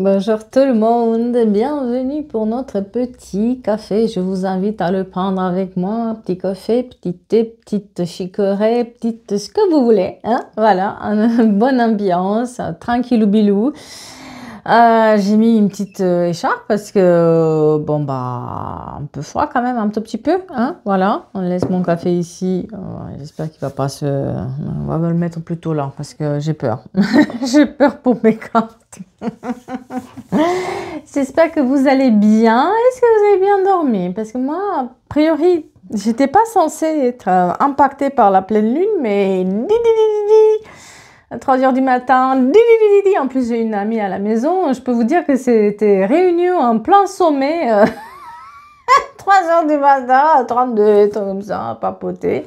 Bonjour tout le monde, bienvenue pour notre petit café. Je vous invite à le prendre avec moi, petit café, petit thé, petite chicorée, petite ce que vous voulez. Hein? Voilà, une bonne ambiance, tranquillou bilou. J'ai mis une petite écharpe parce que, bon, bah, un peu froid quand même, un tout petit peu. Hein? Voilà, on laisse mon café ici. J'espère qu'il va pas se... On va le mettre plutôt là parce que j'ai peur. J'ai peur pour mes cartes. J'espère que vous allez bien. Est-ce que vous avez bien dormi? Parce que moi, a priori, j'étais pas censée être impactée par la pleine lune, mais à 3 heures du matin, en plus j'ai une amie à la maison, je peux vous dire que c'était réunion en plein sommet, 3 heures du matin, 32, comme ça, papoter.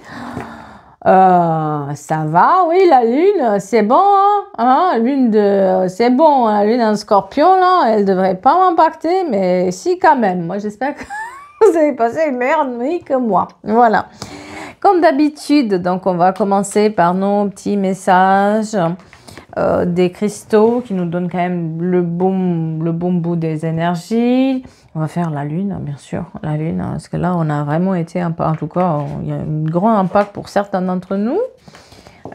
Ça va, oui, la lune, c'est bon, hein, c'est bon, la lune en scorpion, là, elle devrait pas m'impacter, mais si quand même. Moi, j'espère que vous avez passé une meilleure nuit que moi. Voilà. Comme d'habitude, donc on va commencer par nos petits messages des cristaux qui nous donnent quand même le bon bout des énergies. On va faire la lune, bien sûr, la lune, parce que là, on a vraiment été, en tout cas, il y a un grand impact pour certains d'entre nous.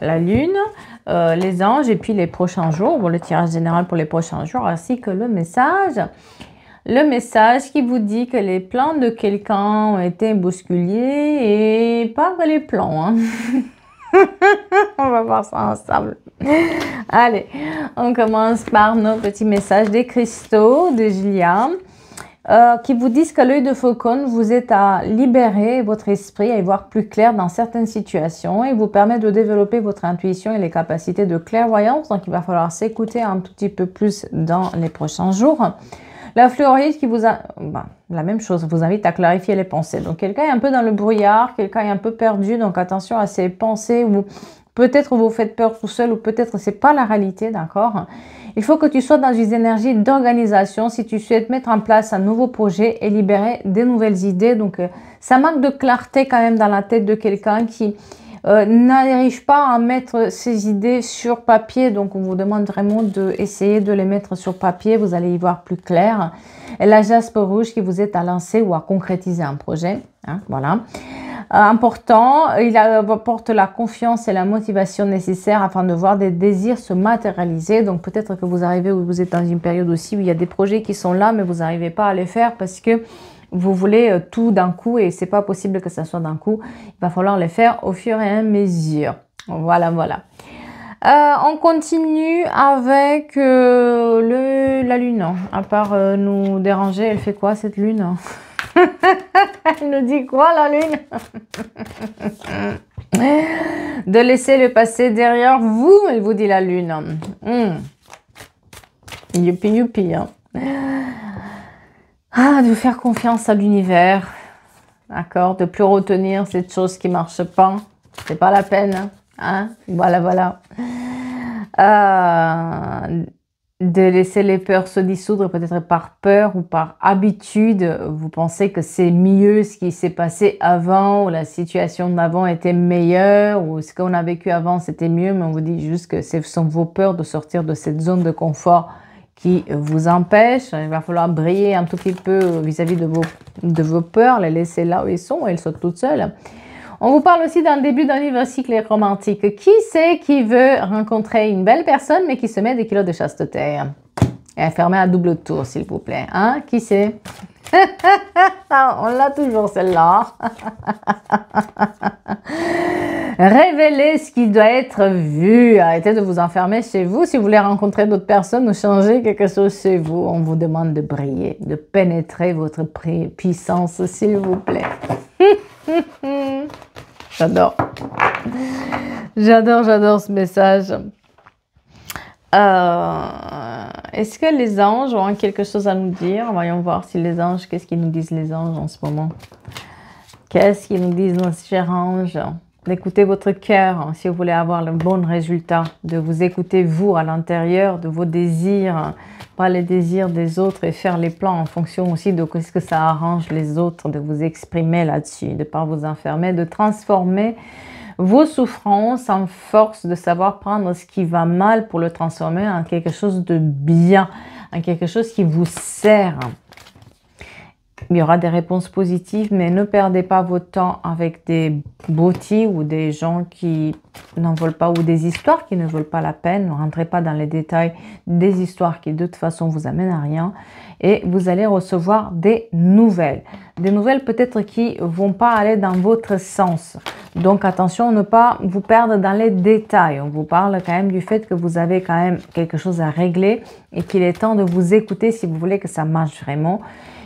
La lune, les anges et puis les prochains jours, bon, le tirage général pour les prochains jours, ainsi que le message. Le message qui vous dit que les plans de quelqu'un ont été bousculés et pas que les plans. Hein. On va voir ça ensemble. Allez, on commence par nos petits messages des cristaux de Julia. Qui vous disent qu'à l'œil de faucon, vous êtes à libérer votre esprit, à y voir plus clair dans certaines situations et vous permet de développer votre intuition et les capacités de clairvoyance. Donc, il va falloir s'écouter un tout petit peu plus dans les prochains jours. La fleuriste qui vous a... la même chose, vous invite à clarifier les pensées. Donc, quelqu'un est un peu dans le brouillard, quelqu'un est un peu perdu. Donc, attention à ses pensées ou peut-être vous faites peur tout seul ou peut-être c'est pas la réalité, d'accord? Il faut que tu sois dans une énergie d'organisation si tu souhaites mettre en place un nouveau projet et libérer des nouvelles idées. Donc, ça manque de clarté quand même dans la tête de quelqu'un qui n'arrive pas à mettre ses idées sur papier. Donc, on vous demande vraiment d'essayer de les mettre sur papier. Vous allez y voir plus clair. Et la jaspe rouge qui vous est à lancer ou à concrétiser un projet. Hein, voilà. Important, il apporte la confiance et la motivation nécessaires afin de voir des désirs se matérialiser. Donc peut-être que vous arrivez ou vous êtes dans une période aussi où il y a des projets qui sont là mais vous n'arrivez pas à les faire parce que vous voulez tout d'un coup et c'est pas possible que ça soit d'un coup. Il va falloir les faire au fur et à mesure. Voilà, voilà. On continue avec la lune. À part nous déranger, elle fait quoi cette lune? Elle nous dit quoi la lune? De laisser le passé derrière vous, elle vous dit la lune. Youpi youpi. Hein. De vous faire confiance à l'univers. D'accord? De plus retenir cette chose qui marche pas. C'est pas la peine. Hein? Voilà, voilà. De laisser les peurs se dissoudre, peut-être par peur ou par habitude. Vous pensez que c'est mieux ce qui s'est passé avant, ou la situation d'avant était meilleure, ou ce qu'on a vécu avant c'était mieux, mais on vous dit juste que ce sont vos peurs de sortir de cette zone de confort qui vous empêche. Il va falloir briller un tout petit peu vis-à-vis de vos peurs, les laisser là où ils sont, elles sont toutes seules. On vous parle aussi d'un début d'un nouveau cycle romantique. Qui c'est qui veut rencontrer une belle personne mais qui se met des kilos de chasteté? Et fermez à double tour, s'il vous plaît. Hein? Qui c'est? On l'a toujours, celle-là. Révélez ce qui doit être vu. Arrêtez de vous enfermer chez vous. Si vous voulez rencontrer d'autres personnes ou changer quelque chose chez vous, on vous demande de briller, de pénétrer votre puissance, s'il vous plaît. J'adore. J'adore ce message. Est-ce que les anges ont quelque chose à nous dire? Voyons voir si les anges, qu'est-ce qu'ils nous disent les anges en ce moment? Qu'est-ce qu'ils nous disent nos chers anges? D'écouter votre cœur si vous voulez avoir le bon résultat, de vous écouter vous à l'intérieur de vos désirs, pas les désirs des autres et faire les plans en fonction aussi de ce que ça arrange les autres, de vous exprimer là-dessus, de ne pas vous enfermer, de transformer vos souffrances en force, de savoir prendre ce qui va mal pour le transformer en quelque chose de bien. à quelque chose qui vous sert. Il y aura des réponses positives, mais ne perdez pas votre temps avec des broutilles ou des gens qui n'en veulent pas, ou des histoires qui ne valent pas la peine. Ne rentrez pas dans les détails des histoires qui de toute façon vous amènent à rien. Et vous allez recevoir des nouvelles. Des nouvelles peut-être qui ne vont pas aller dans votre sens. Donc attention à ne pas vous perdre dans les détails. On vous parle quand même du fait que vous avez quand même quelque chose à régler et qu'il est temps de vous écouter si vous voulez que ça marche vraiment.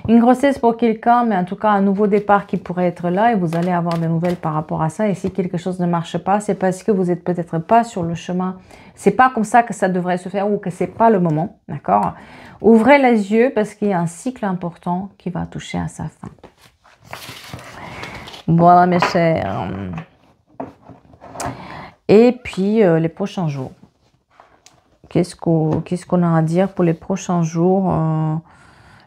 Une grossesse pour quelqu'un, mais en tout cas un nouveau départ qui pourrait être là et vous allez avoir des nouvelles par rapport à ça. Et si quelque chose ne marche pas, c'est parce que vous n'êtes peut-être pas sur le chemin. C'est pas comme ça que ça devrait se faire ou que c'est pas le moment, d'accord? Ouvrez les yeux parce qu'il y a un cycle important qui va toucher à sa fin. Voilà mes chers. Et puis les prochains jours. Qu'est-ce qu'on a à dire pour les prochains jours?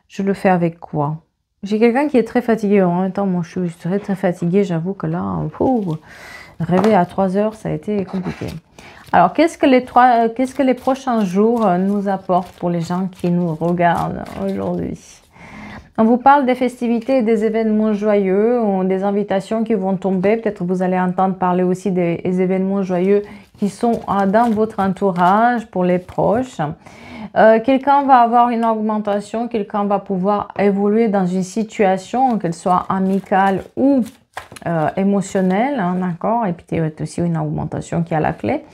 Je le fais avec quoi? J'ai quelqu'un qui est très fatigué. En même temps, moi, je suis très fatiguée. J'avoue que là, rêver à 3 heures, ça a été compliqué. Alors, qu'est-ce que les prochains jours nous apportent pour les gens qui nous regardent aujourd'hui? On vous parle des festivités et des événements joyeux, ou des invitations qui vont tomber. Peut-être vous allez entendre parler aussi des événements joyeux qui sont dans votre entourage pour les proches. Quelqu'un va avoir une augmentation, quelqu'un va pouvoir évoluer dans une situation, qu'elle soit amicale ou émotionnelle, hein, d'accord? Et puis il y a aussi une augmentation qui est à la clé.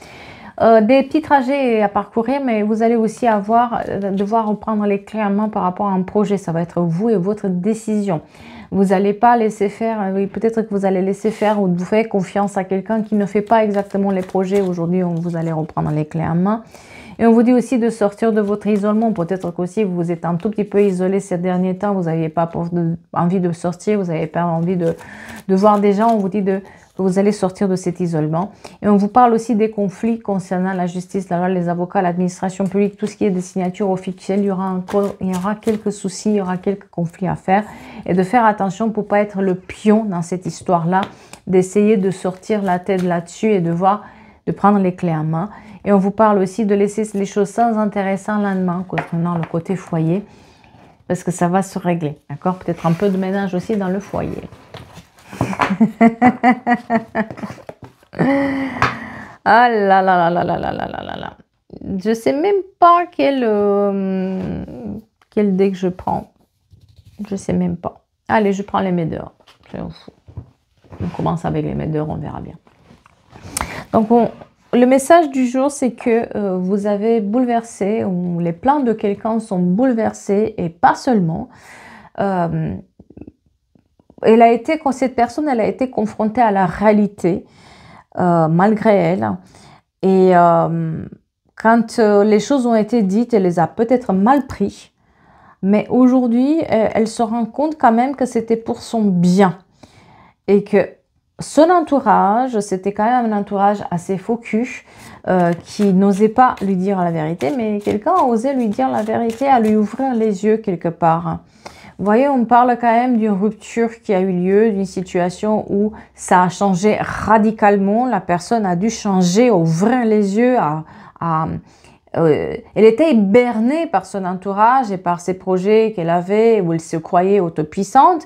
Des petits trajets à parcourir, mais vous allez aussi devoir reprendre les clés en main par rapport à un projet. Ça va être vous et votre décision. Vous n'allez pas laisser faire, oui, peut-être que vous allez laisser faire ou vous faites confiance à quelqu'un qui ne fait pas exactement les projets. Aujourd'hui, vous allez reprendre les clés en main. Et on vous dit aussi de sortir de votre isolement. Peut-être qu'aussi vous êtes un tout petit peu isolé ces derniers temps. Vous n'avez pas envie de sortir, vous n'avez pas envie de voir des gens. On vous dit que vous allez sortir de cet isolement. Et on vous parle aussi des conflits concernant la justice, la loi, les avocats, l'administration publique, tout ce qui est des signatures officielles. Il y aura quelques soucis, il y aura quelques conflits à faire. Et de faire attention pour ne pas être le pion dans cette histoire-là, d'essayer de sortir la tête là-dessus et de prendre les clés en main. Et on vous parle aussi de laisser les choses sans intérêt, sans lendemain, concernant le côté foyer, parce que ça va se régler, d'accord? Peut-être un peu de ménage aussi dans le foyer. Ah là là là là là là là là là. Je sais même pas quel deck je prends. Je sais même pas. Allez, je prends les médeurs. On commence avec les médeurs, on verra bien. Donc, le message du jour, c'est que vous avez bouleversé, ou les plans de quelqu'un sont bouleversés, et pas seulement. Cette personne, elle a été confrontée à la réalité, malgré elle. Et quand les choses ont été dites, elle les a peut-être mal pris. Mais aujourd'hui, elle se rend compte quand même que c'était pour son bien. Et que son entourage, c'était quand même un entourage assez faux cul, qui n'osait pas lui dire la vérité, mais quelqu'un a osé lui dire la vérité, à lui ouvrir les yeux quelque part. Vous voyez, on parle quand même d'une rupture qui a eu lieu, d'une situation où ça a changé radicalement. La personne a dû changer, ouvrir les yeux. Elle était bernée par son entourage et par ses projets qu'elle avait, où elle se croyait autopuissante.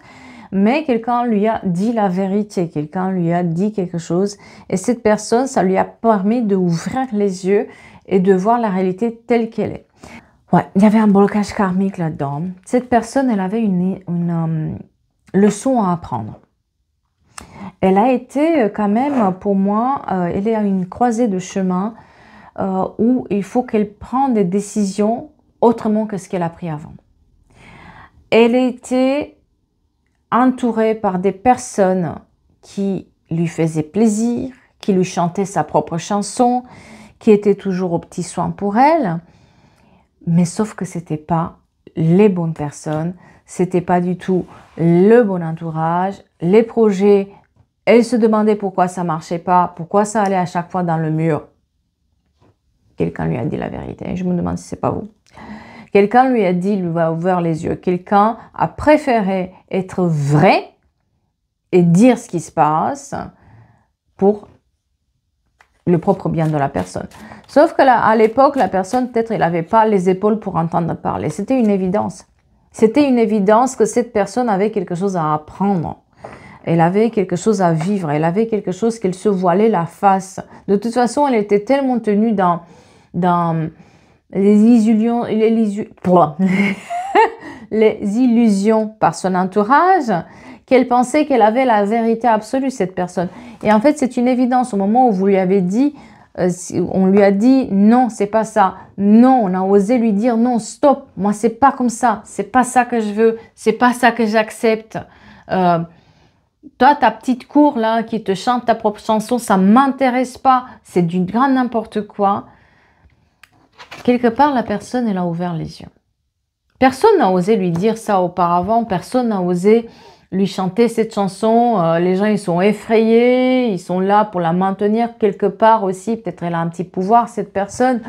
Mais quelqu'un lui a dit la vérité, quelqu'un lui a dit quelque chose. Et cette personne, ça lui a permis d'ouvrir les yeux et de voir la réalité telle qu'elle est. Ouais, il y avait un blocage karmique là-dedans. Cette personne, elle avait une leçon à apprendre. Elle a été quand même, pour moi, elle est à une croisée de chemin où il faut qu'elle prenne des décisions autrement que ce qu'elle a pris avant. Elle était entourée par des personnes qui lui faisaient plaisir, qui lui chantaient sa propre chanson, qui étaient toujours aux petits soins pour elle. Mais sauf que c'était pas les bonnes personnes, c'était pas du tout le bon entourage, les projets, elle se demandait pourquoi ça marchait pas, pourquoi ça allait à chaque fois dans le mur. Quelqu'un lui a dit la vérité, je me demande si c'est pas vous. Quelqu'un lui a dit, lui a ouvert les yeux, quelqu'un a préféré être vrai et dire ce qui se passe pour le propre bien de la personne. Sauf que là, à l'époque, la personne, peut-être, elle n'avait pas les épaules pour entendre parler. C'était une évidence. C'était une évidence que cette personne avait quelque chose à apprendre. Elle avait quelque chose à vivre. Elle avait quelque chose qu'elle se voilait la face. De toute façon, elle était tellement tenue dans les illusions, les illusions par son entourage, qu'elle pensait qu'elle avait la vérité absolue, cette personne. Et en fait, c'est une évidence. Au moment où vous lui avez dit, on lui a dit, non, c'est pas ça. Non, on a osé lui dire, non, stop, moi, c'est pas comme ça. C'est pas ça que je veux. C'est pas ça que j'accepte. Toi, ta petite cour, là, qui te chante ta propre chanson, ça m'intéresse pas. C'est du grand n'importe quoi. Quelque part, la personne, elle a ouvert les yeux. Personne n'a osé lui dire ça auparavant. Personne n'a osé lui chanter cette chanson. Les gens, ils sont effrayés. Ils sont là pour la maintenir quelque part aussi. Peut-être elle a un petit pouvoir, cette personne.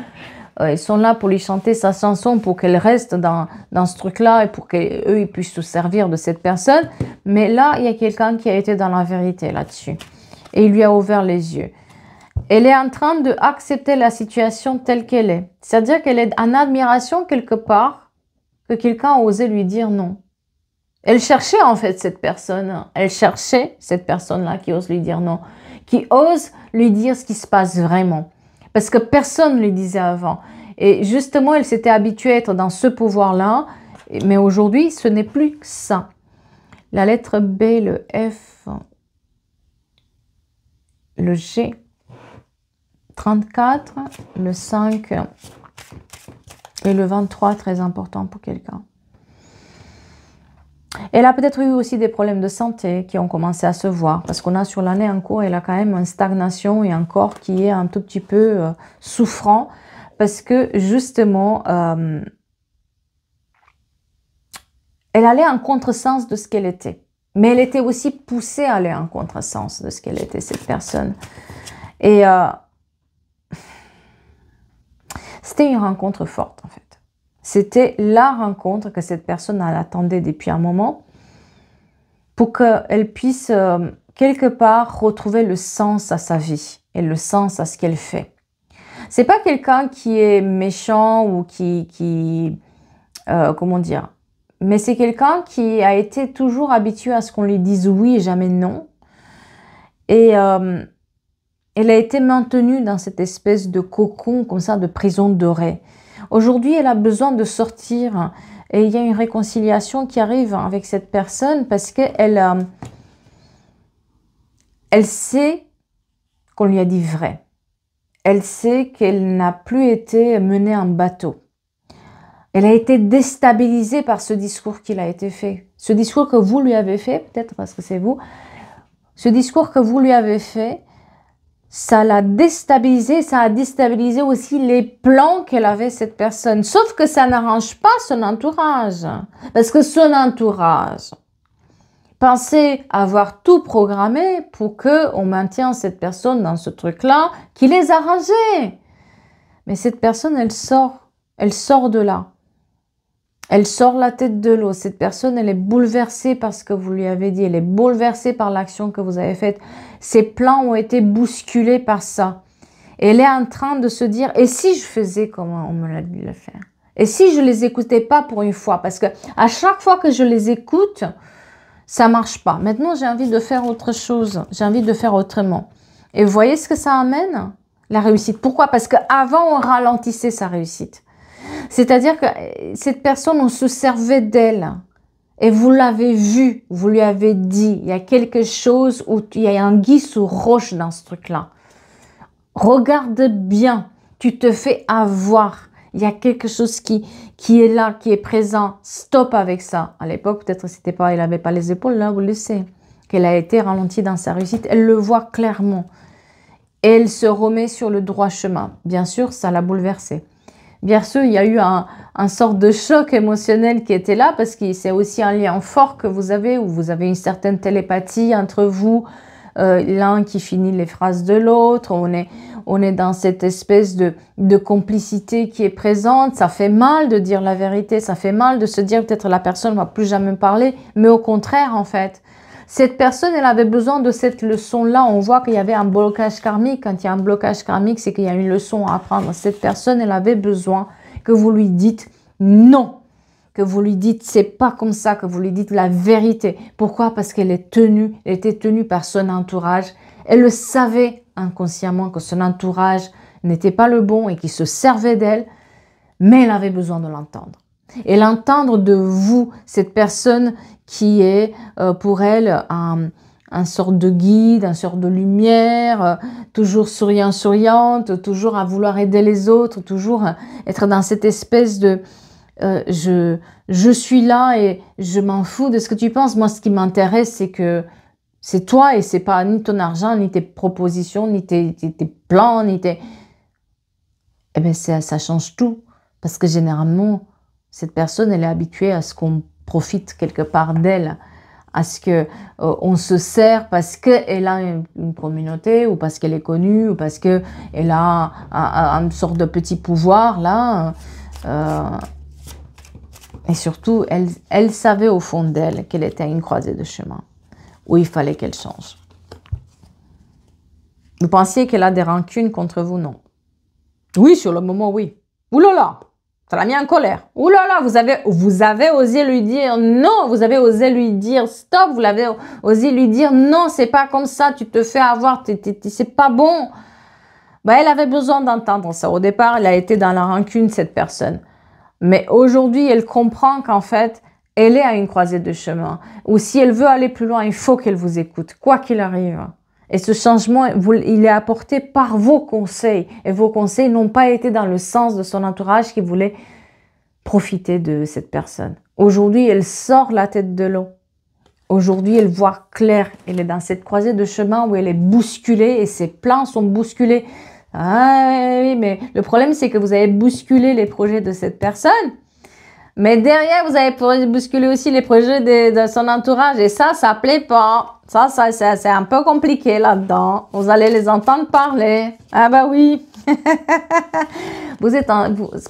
Ils sont là pour lui chanter sa chanson pour qu'elle reste dans ce truc-là et pour qu'eux, ils puissent se servir de cette personne. Mais là, il y a quelqu'un qui a été dans la vérité là-dessus. Et il lui a ouvert les yeux. Elle est en train d'accepter la situation telle qu'elle est. C'est-à-dire qu'elle est en admiration quelque part que quelqu'un a osé lui dire non. Elle cherchait en fait cette personne. Elle cherchait cette personne-là qui ose lui dire non. Qui ose lui dire ce qui se passe vraiment. Parce que personne ne lui disait avant. Et justement, elle s'était habituée à être dans ce pouvoir-là. Mais aujourd'hui, ce n'est plus que ça. La lettre B, le F, le G, 34, le 5 et le 23, très important pour quelqu'un. Elle a peut-être eu aussi des problèmes de santé qui ont commencé à se voir, parce qu'on a sur l'année en cours, elle a quand même une stagnation et un corps qui est un tout petit peu souffrant, parce que justement, elle allait en contresens de ce qu'elle était. Mais elle était aussi poussée à aller en contresens de ce qu'elle était, cette personne. Et c'était une rencontre forte, en fait. C'était la rencontre que cette personne attendait depuis un moment pour qu'elle puisse quelque part retrouver le sens à sa vie et le sens à ce qu'elle fait. C'est pas quelqu'un qui est méchant ou comment dire, mais c'est quelqu'un qui a été toujours habitué à ce qu'on lui dise oui et jamais non. Et elle a été maintenue dans cette espèce de cocon, comme ça, de prison dorée. Aujourd'hui, elle a besoin de sortir et il y a une réconciliation qui arrive avec cette personne parce qu'elle elle sait qu'on lui a dit vrai. Elle sait qu'elle n'a plus été menée en bateau. Elle a été déstabilisée par ce discours qu'il a été fait. Ce discours que vous lui avez fait, peut-être parce que c'est vous, ce discours que vous lui avez fait, ça l'a déstabilisé, ça a déstabilisé aussi les plans qu'elle avait, cette personne. Sauf que ça n'arrange pas son entourage. Parce que son entourage pensait avoir tout programmé pour qu'on maintienne cette personne dans ce truc-là, qui les arrangeait. Mais cette personne, elle sort de là. Elle sort la tête de l'eau. Cette personne, elle est bouleversée par ce que vous lui avez dit. Elle est bouleversée par l'action que vous avez faite. Ses plans ont été bousculés par ça. Et elle est en train de se dire, et si je faisais comme on me l'a dit de le faire? Et si je les écoutais pas pour une fois? Parce que à chaque fois que je les écoute, ça marche pas. Maintenant, j'ai envie de faire autre chose. J'ai envie de faire autrement. Et vous voyez ce que ça amène? La réussite. Pourquoi? Parce qu'avant, on ralentissait sa réussite. C'est-à-dire que cette personne, on se servait d'elle. Et vous l'avez vu, vous lui avez dit, il y a quelque chose où il y a un anguille sous roche dans ce truc-là. Regarde bien, tu te fais avoir. Il y a quelque chose qui est là, qui est présent. Stop avec ça. À l'époque, peut-être il n'avait pas les épaules, là, vous le savez. Qu'elle a été ralentie dans sa réussite. Elle le voit clairement. Et elle se remet sur le droit chemin. Bien sûr, ça l'a bouleversée. Bien sûr, il y a eu un sort de choc émotionnel qui était là parce que c'est aussi un lien fort que vous avez où vous avez une certaine télépathie entre vous, l'un qui finit les phrases de l'autre. On est dans cette espèce de complicité qui est présente. Ça fait mal de dire la vérité, ça fait mal de se dire peut-être la personne ne va plus jamais me parler, mais au contraire en fait. Cette personne, elle avait besoin de cette leçon-là. On voit qu'il y avait un blocage karmique. Quand il y a un blocage karmique, c'est qu'il y a une leçon à apprendre. Cette personne, elle avait besoin que vous lui dites non. Que vous lui dites, c'est pas comme ça, que vous lui dites la vérité. Pourquoi? Parce qu'elle est tenue, elle était tenue par son entourage. Elle le savait inconsciemment que son entourage n'était pas le bon et qu'il se servait d'elle, mais elle avait besoin de l'entendre. Et l'entendre de vous, cette personne qui est pour elle un sorte de guide, un sorte de lumière, toujours souriante, toujours à vouloir aider les autres, toujours être dans cette espèce de je suis là et je m'en fous de ce que tu penses. Moi, ce qui m'intéresse, c'est que c'est toi et c'est pas ni ton argent, ni tes propositions, ni tes plans, ni tes... Eh bien, ça change tout. Parce que généralement, cette personne, elle est habituée à ce qu'on profite quelque part d'elle, à ce que on se sert parce qu'elle a une communauté, ou parce qu'elle est connue, ou parce qu'elle a une sorte de petit pouvoir, là. Et surtout, elle savait au fond d'elle qu'elle était à une croisée de chemin, où il fallait qu'elle change. Vous pensiez qu'elle a des rancunes contre vous? Non. Oui, sur le moment, oui. Ouh là là, ça l'a mis en colère. Ouh là là, vous avez osé lui dire non, vous avez osé lui dire stop, vous l'avez osé lui dire non, c'est pas comme ça, tu te fais avoir, c'est pas bon. Ben, elle avait besoin d'entendre ça. Au départ, elle a été dans la rancune, cette personne. Mais aujourd'hui, elle comprend qu'en fait, elle est à une croisée de chemin. Ou si elle veut aller plus loin, il faut qu'elle vous écoute, quoi qu'il arrive. Et ce changement, il est apporté par vos conseils. Et vos conseils n'ont pas été dans le sens de son entourage qui voulait profiter de cette personne. Aujourd'hui, elle sort la tête de l'eau. Aujourd'hui, elle voit clair. Elle est dans cette croisée de chemin où elle est bousculée et ses plans sont bousculés. Ah oui, mais le problème, c'est que vous avez bousculé les projets de cette personne. Mais derrière, vous avez bousculé aussi les projets de son entourage. Et ça plaît pas. Ça c'est un peu compliqué là-dedans. Vous allez les entendre parler. Ah bah oui.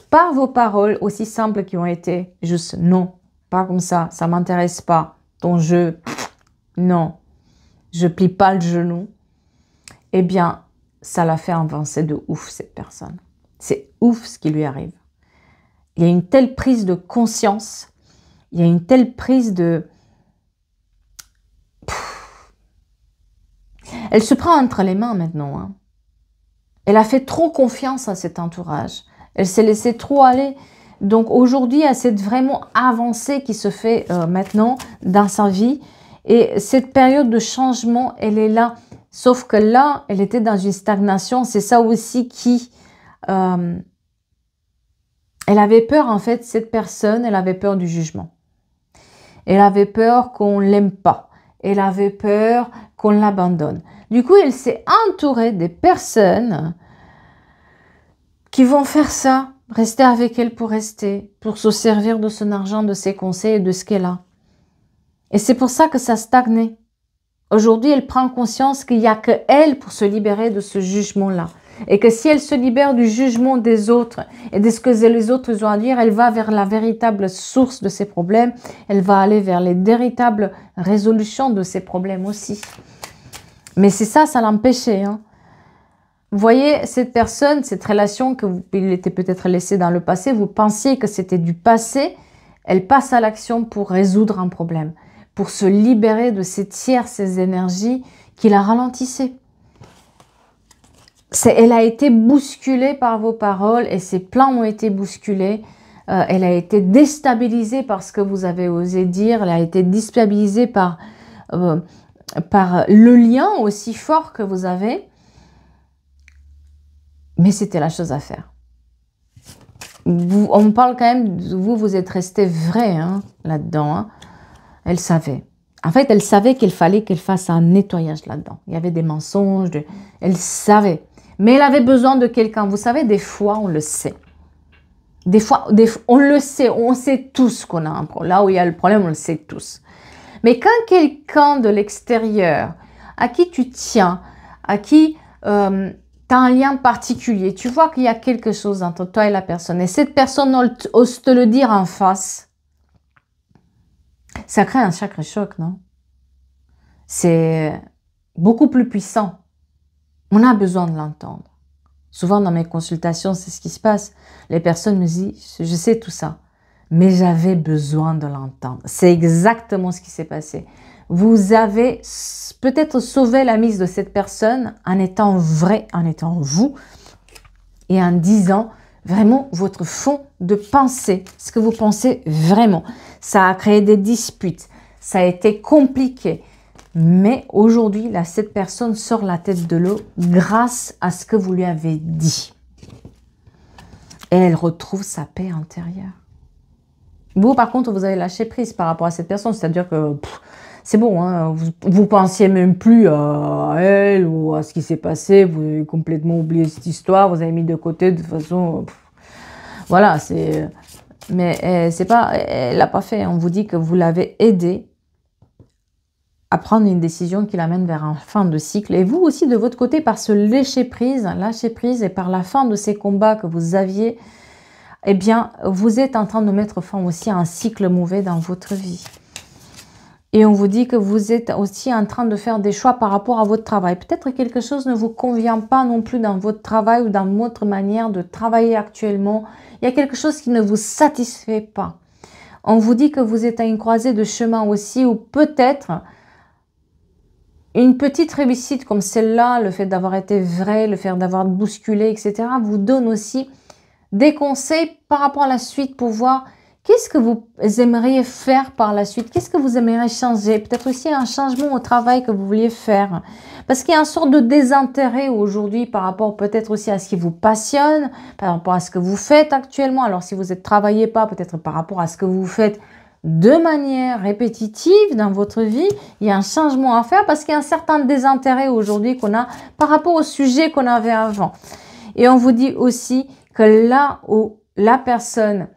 Par vos paroles aussi simples qui ont été, juste non, pas comme ça m'intéresse pas. Ton jeu, non, je plie pas le genou. Eh bien, ça l'a fait avancer de ouf, cette personne. C'est ouf ce qui lui arrive. Il y a une telle prise de conscience, il y a une telle prise de... Elle se prend entre les mains maintenant. Hein. Elle a fait trop confiance à cet entourage. Elle s'est laissée trop aller. Donc aujourd'hui, il y a cette vraiment avancée qui se fait maintenant dans sa vie. Et cette période de changement, elle est là. Sauf que là, elle était dans une stagnation. C'est ça aussi qui... elle avait peur, en fait, cette personne, elle avait peur du jugement. Elle avait peur qu'on ne l'aime pas. Elle avait peur qu'on l'abandonne. Du coup, elle s'est entourée des personnes qui vont faire ça, rester avec elle pour rester, pour se servir de son argent, de ses conseils et de ce qu'elle a. Et c'est pour ça que ça stagnait. Aujourd'hui, elle prend conscience qu'il n'y a que elle pour se libérer de ce jugement-là. Et que si elle se libère du jugement des autres et de ce que les autres ont à dire, elle va vers la véritable source de ses problèmes. Elle va aller vers les véritables résolutions de ses problèmes aussi. Mais c'est ça, ça l'empêchait. Hein. Vous voyez, cette personne, cette relation que il était peut-être laissée dans le passé, vous pensiez que c'était du passé, elle passe à l'action pour résoudre un problème, pour se libérer de ces énergies qui la ralentissaient. Elle a été bousculée par vos paroles et ses plans ont été bousculés. Elle a été déstabilisée par ce que vous avez osé dire. Elle a été déstabilisée par le lien aussi fort que vous avez. Mais c'était la chose à faire. On parle quand même, vous êtes resté vrai hein, là-dedans. Hein. Elle savait. En fait, elle savait qu'il fallait qu'elle fasse un nettoyage là-dedans. Il y avait des mensonges. Elle savait. Mais elle avait besoin de quelqu'un. Vous savez, des fois, on le sait. Des fois, on le sait. On sait tous qu'on a un problème. Là où il y a le problème, on le sait tous. Mais quand quelqu'un de l'extérieur, à qui tu tiens, à qui tu as un lien particulier, tu vois qu'il y a quelque chose entre toi et la personne, et cette personne ose te le dire en face, ça crée un sacré choc, non? c'est beaucoup plus puissant. On a besoin de l'entendre. Souvent dans mes consultations, c'est ce qui se passe. Les personnes me disent, je sais tout ça, mais j'avais besoin de l'entendre. C'est exactement ce qui s'est passé. Vous avez peut-être sauvé la mise de cette personne en étant vrai, en étant vous, et en disant vraiment votre fond de pensée, ce que vous pensez vraiment. Ça a créé des disputes, ça a été compliqué. Mais aujourd'hui, là, cette personne sort la tête de l'eau grâce à ce que vous lui avez dit. Et elle retrouve sa paix intérieure. Vous, par contre, vous avez lâché prise par rapport à cette personne. C'est-à-dire que c'est bon, hein, vous pensiez même plus à elle ou à ce qui s'est passé. Vous avez complètement oublié cette histoire. Vous avez mis de côté de toute façon. Voilà, c'est... Mais c'est pas... Elle l'a pas fait. On vous dit que vous l'avez aidée à prendre une décision qui l'amène vers un fin de cycle. Et vous aussi, de votre côté, par ce lâcher prise et par la fin de ces combats que vous aviez, eh bien, vous êtes en train de mettre fin aussi à un cycle mauvais dans votre vie. Et on vous dit que vous êtes aussi en train de faire des choix par rapport à votre travail. Peut-être que quelque chose ne vous convient pas non plus dans votre travail ou dans votre manière de travailler actuellement. Il y a quelque chose qui ne vous satisfait pas. On vous dit que vous êtes à une croisée de chemin aussi, ou peut-être une petite réussite comme celle-là, le fait d'avoir été vrai, le fait d'avoir bousculé, etc., vous donne aussi des conseils par rapport à la suite pour voir qu'est-ce que vous aimeriez faire par la suite, qu'est-ce que vous aimeriez changer, peut-être aussi un changement au travail que vous vouliez faire. Parce qu'il y a une sorte de désintérêt aujourd'hui par rapport peut-être aussi à ce qui vous passionne, par rapport à ce que vous faites actuellement. Alors si vous ne travaillez pas, peut-être par rapport à ce que vous faites de manière répétitive dans votre vie, il y a un changement à faire parce qu'il y a un certain désintérêt aujourd'hui qu'on a par rapport au sujet qu'on avait avant. Et on vous dit aussi que là où la personne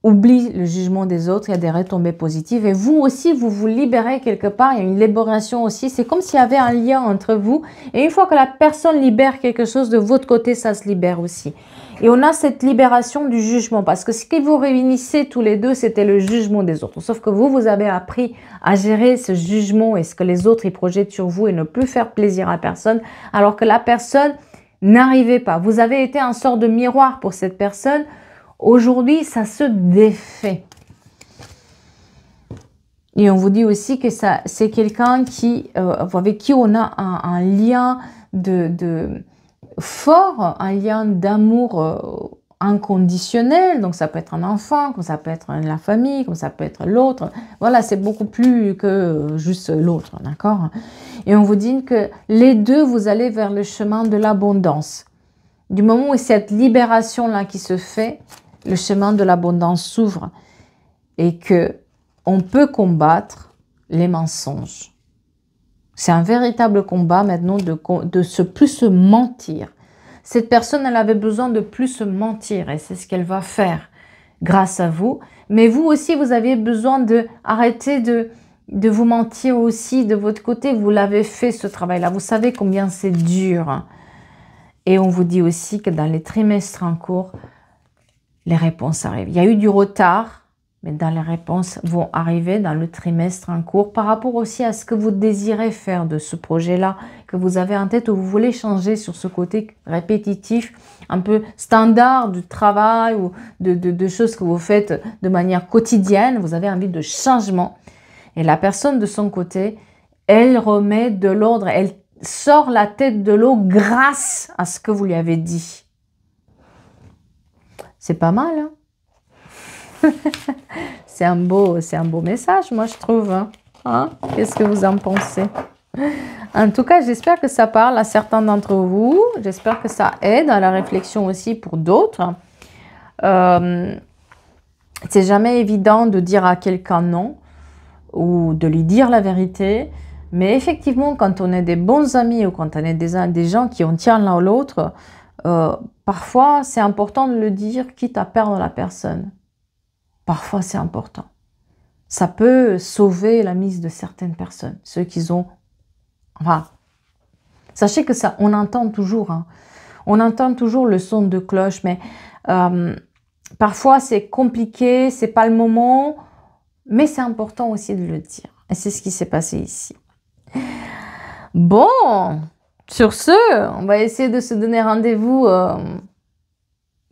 oublie le jugement des autres, il y a des retombées positives. Et vous aussi, vous vous libérez quelque part. Il y a une libération aussi. C'est comme s'il y avait un lien entre vous. Et une fois que la personne libère quelque chose, de votre côté, ça se libère aussi. Et on a cette libération du jugement. Parce que ce qui vous réunissait tous les deux, c'était le jugement des autres. Sauf que vous avez appris à gérer ce jugement et ce que les autres y projettent sur vous et ne plus faire plaisir à personne. Alors que la personne n'arrivait pas. Vous avez été un sort de miroir pour cette personne. Aujourd'hui, ça se défait. Et on vous dit aussi que c'est quelqu'un avec qui on a un lien fort, un lien d'amour inconditionnel. Donc ça peut être un enfant, comme ça peut être la famille, comme ça peut être l'autre. Voilà, c'est beaucoup plus que juste l'autre, d'accord? Et on vous dit que les deux, vous allez vers le chemin de l'abondance. Du moment où cette libération-là qui se fait, le chemin de l'abondance s'ouvre et que on peut combattre les mensonges. C'est un véritable combat maintenant de plus se mentir. Cette personne, elle avait besoin de plus se mentir et c'est ce qu'elle va faire grâce à vous. Mais vous aussi, vous aviez besoin d'arrêter de vous mentir aussi de votre côté. Vous l'avez fait ce travail-là. Vous savez combien c'est dur. Et on vous dit aussi que dans les trimestres en cours, les réponses arrivent. Il y a eu du retard, mais dans les réponses vont arriver dans le trimestre en cours par rapport aussi à ce que vous désirez faire de ce projet-là que vous avez en tête ou vous voulez changer sur ce côté répétitif, un peu standard du travail ou de choses que vous faites de manière quotidienne. Vous avez envie de changement. Et la personne de son côté, elle remet de l'ordre, elle sort la tête de l'eau grâce à ce que vous lui avez dit. C'est pas mal, hein? C'est un beau message, moi, je trouve. Hein? Qu'est-ce que vous en pensez? En tout cas, j'espère que ça parle à certains d'entre vous. J'espère que ça aide à la réflexion aussi pour d'autres. C'est jamais évident de dire à quelqu'un non ou de lui dire la vérité. Mais effectivement, quand on est des bons amis ou quand on est des gens qui en tiennent l'un à l'autre, parfois, c'est important de le dire, quitte à perdre la personne. Parfois, c'est important. Ça peut sauver la mise de certaines personnes, ceux qui ont... Enfin, sachez que ça, on entend toujours. Hein. On entend toujours le son de cloche, mais parfois, c'est compliqué, c'est pas le moment, mais c'est important aussi de le dire. Et c'est ce qui s'est passé ici. Bon, sur ce, on va essayer de se donner rendez-vous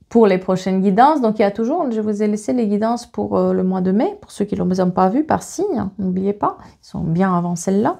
pour les prochaines guidances. Donc, il y a toujours, je vous ai laissé les guidances pour le mois de mai, pour ceux qui ne les ont pas vues par signe, n'oubliez pas, ils sont bien avant celle-là.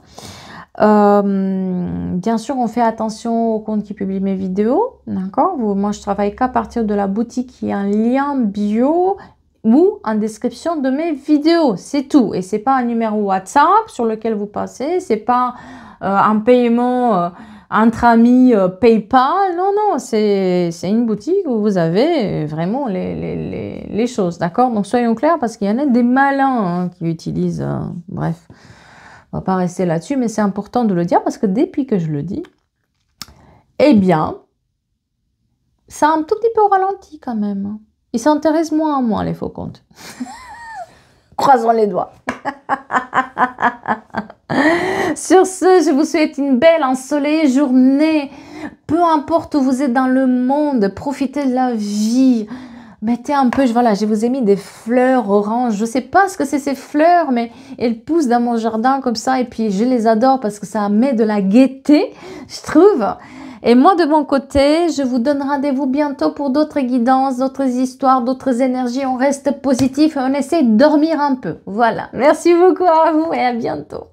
Bien sûr, on fait attention au compte qui publie mes vidéos, d'accord? Moi, je travaille qu'à partir de la boutique qui a un lien bio ou en description de mes vidéos, c'est tout. Et c'est pas un numéro WhatsApp sur lequel vous passez, c'est pas un paiement entre amis PayPal, non, non, c'est une boutique où vous avez vraiment les choses, d'accord? Donc, soyons clairs parce qu'il y en a des malins qui utilisent, bref. On va pas rester là-dessus, mais c'est important de le dire parce que depuis que je le dis, eh bien, ça a un tout petit peu ralenti quand même. Ils s'intéressent moins à moi, les faux comptes. Croisons les doigts. Sur ce, je vous souhaite une belle ensoleillée journée. Peu importe où vous êtes dans le monde, profitez de la vie. Mettez un peu, voilà, je vous ai mis des fleurs oranges. Je ne sais pas ce que c'est ces fleurs, mais elles poussent dans mon jardin comme ça. Et puis, je les adore parce que ça met de la gaieté, je trouve. Et moi, de mon côté, je vous donne rendez-vous bientôt pour d'autres guidances, d'autres histoires, d'autres énergies. On reste positif et on essaie de dormir un peu. Voilà. Merci beaucoup à vous et à bientôt.